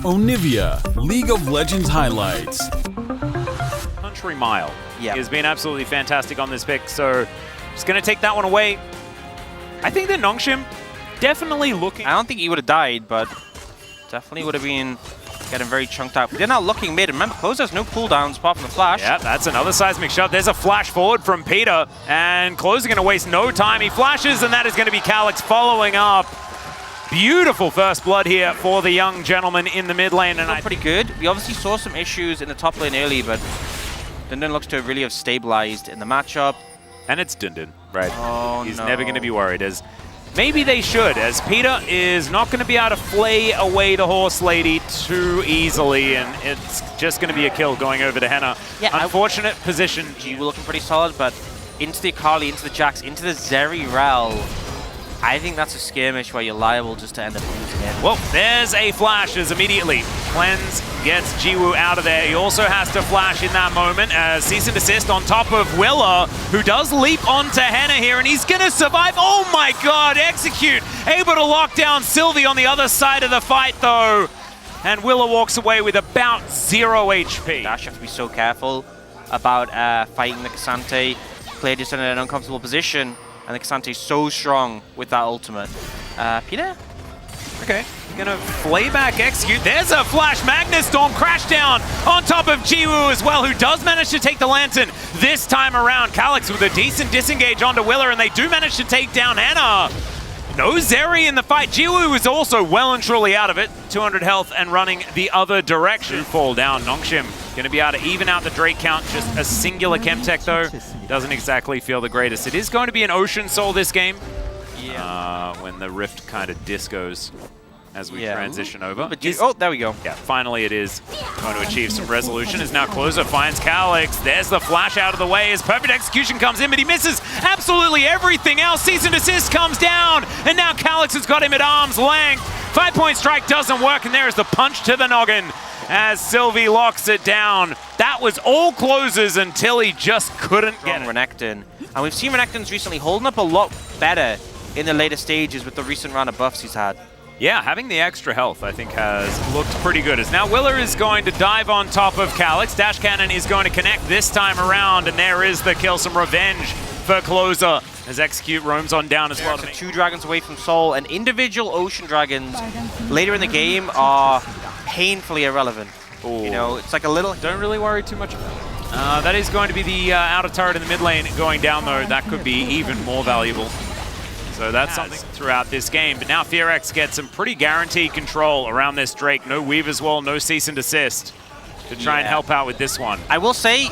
Onivia, League of Legends highlights. Country Mile has been absolutely fantastic on this pick, so just going to take that one away. I think that Nongshim definitely looking... I don't think he would have died, but definitely would have been getting very chunked out. They're not looking mid. Remember, Close has no cooldowns apart from the flash. Yeah, that's another seismic shot. There's a flash forward from Peter, and Close is going to waste no time. He flashes, and that is going to be Calyx following up. Beautiful first blood here for the young gentleman in the mid lane. And pretty good. We obviously saw some issues in the top lane early, but Dundun looks to really have stabilized in the matchup. And it's Dundun, right? Oh, He's never going to be worried, as maybe they should, as Peter is not going to be able to flay away the horse lady too easily, and it's just going to be a kill going over to Henna. Yeah, unfortunate position. You were looking pretty solid, but into the Akali, into the Jax, into the Zeri Rel. I think that's a skirmish where you're liable just to end up losing it. Well, there's a flash as immediately Cleanse gets Jiwoo out of there. He also has to flash in that moment as cease and desist on top of Willa, who does leap onto Henna here, and he's gonna survive. Oh my god, Execute able to lock down Sylvie on the other side of the fight though. And Willa walks away with about 0 HP. Dash, you have to be so careful about fighting the Cassante. Player just in an uncomfortable position. And the Casante's so strong with that ultimate. Peter? Okay, you're gonna flay back Execute. There's a flash. Magnus Storm crash down on top of Jiwoo as well, who does manage to take the Lantern this time around. Calyx with a decent disengage onto Willer, and they do manage to take down Henna. No Zeri in the fight. Jiwoo is also well and truly out of it. 200 health and running the other direction. Fall down. Nongshim going to be able to even out the Drake count. Just a singular Chemtech though. Doesn't exactly feel the greatest. It is going to be an Ocean Soul this game. Yeah. When the Rift kind of discos as we transition over. Oh, there we go. Yeah, finally it is going to achieve some resolution as now Closer finds Calyx. There's the flash out of the way as perfect execution comes in, but he misses absolutely everything else. Cease and desist comes down, and now Calyx has got him at arm's length. 5-point strike doesn't work, and there is the punch to the noggin as Sylvie locks it down. That was all Closes until he just couldn't get it. Renekton. And we've seen Renekton's recently holding up a lot better in the later stages with the recent round of buffs he's had. Yeah, having the extra health, I think, has looked pretty good. As now Willer is going to dive on top of Calyx. Dash Cannon is going to connect this time around, and there is the kill. Some revenge for Closer as Execute roams on down as well. So 2 dragons away from Soul, and individual Ocean Dragons later in the game are painfully irrelevant. Ooh. You know, it's like a little... Don't really worry too much. That is going to be the outer turret in the mid lane going down, though. That could be even more valuable. So that's something throughout this game. But now FearX gets some pretty guaranteed control around this Drake. No Weaver's Wall, no cease and desist to try and help out with this one. I will say,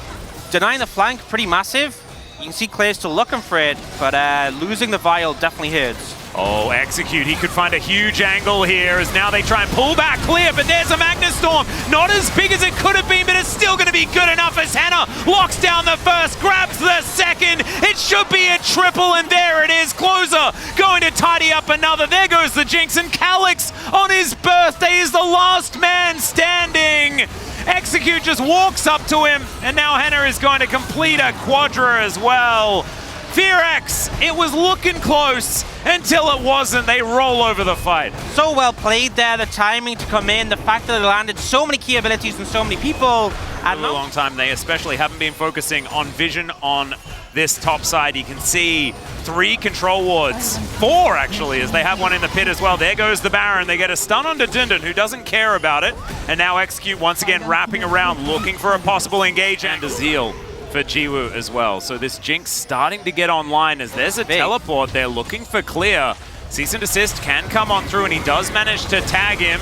denying the flank, pretty massive. You can see Claire still looking for it, but losing the Vial definitely hurts. Oh, Execute. He could find a huge angle here as now they try and pull back clear, but there's a Magnus Storm. Not as big as it could have been, but it's still going to be good enough as Henna locks down the first, grabs the second. It should be a triple, and there it is. Closer going to tidy up another. There goes the Jinx, and Calyx on his birthday is the last man standing. Execute just walks up to him, and now Henna is going to complete a quadra as well. FearX, it was looking close until it wasn't. They roll over the fight. So well played there, the timing to come in, the fact that it landed so many key abilities and so many people. A long time, they especially haven't been focusing on vision on this top side. You can see 3 control wards, 4 actually, as they have one in the pit as well. There goes the Baron. They get a stun onto Dundun, who doesn't care about it. And now Execute once again wrapping around, looking for a possible engage, and a Zeal for Jiwoo as well. So this Jinx starting to get online as there's a teleport. They're looking for clear. Cease and desist can come on through, and he does manage to tag him.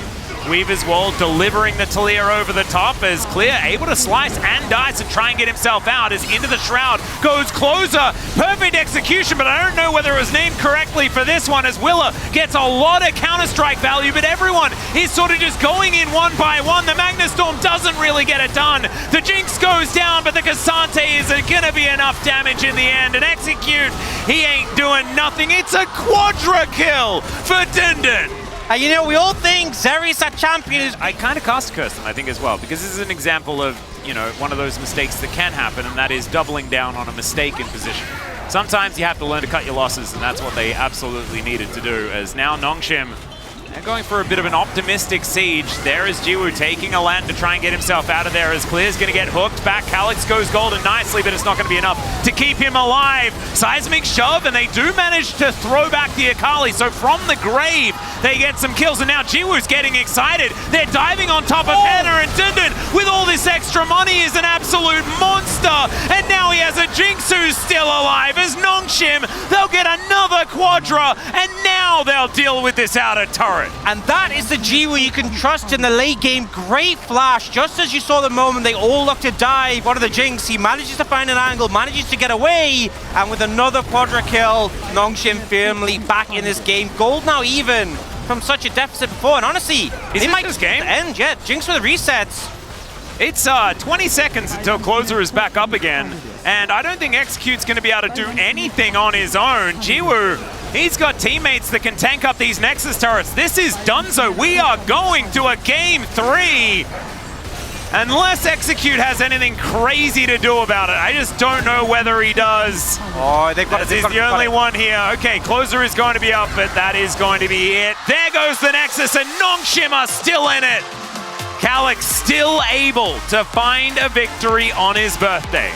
Weaver's Wall delivering the Talia over the top as Clear able to slice and dice and try and get himself out as into the Shroud goes Closer. Perfect execution, but I don't know whether it was named correctly for this one as Willa gets a lot of counter-strike value, but everyone is sort of just going in one by one. The Magnus Storm doesn't really get it done. The Jinx goes down, but the Cassante isn't going to be enough damage in the end. And Execute, he ain't doing nothing. It's a quadra kill for Dundun. You know, we all think Zeri's that champion. I kind of cast curse them, I think, as well, because this is an example of, you know, one of those mistakes that can happen, and that is doubling down on a mistaken position. Sometimes you have to learn to cut your losses, and that's what they absolutely needed to do, as now Nongshim They're going for a bit of an optimistic siege. There is Jiwoo taking a land to try and get himself out of there as Clear's going to get hooked. Back, Calix goes golden nicely, but it's not going to be enough to keep him alive. Seismic shove, and they do manage to throw back the Akali. So from the grave, they get some kills, and now Jiwoo's getting excited. They're diving on top of Hannah, and Dundun, with all this extra money, is an absolute monster. And now he has a Jinx who's still alive. As Nongshim, they'll get another Quadra, and now they'll deal with this outer turret. And that is the Jiwoo you can trust in the late game. Great flash. Just as you saw the moment they all look to dive onto the Jinx, he manages to find an angle, manages to get away, and with another Quadra kill, Nongshim firmly back in this game. Gold now even from such a deficit before, and honestly, Is it this game? end yet. Jinx with the resets. It's 20 seconds until Closer is back up again, and I don't think Execute's going to be able to do anything on his own. Jiwoo, he's got teammates that can tank up these Nexus turrets. This is Dunzo. We are going to a game 3. Unless Execute has anything crazy to do about it. I just don't know whether he does. Oh, they've got it. He's the only one here. Okay, Closer is going to be up, but that is going to be it. There goes the Nexus, and Nongshim are still in it. Calix still able to find a victory on his birthday.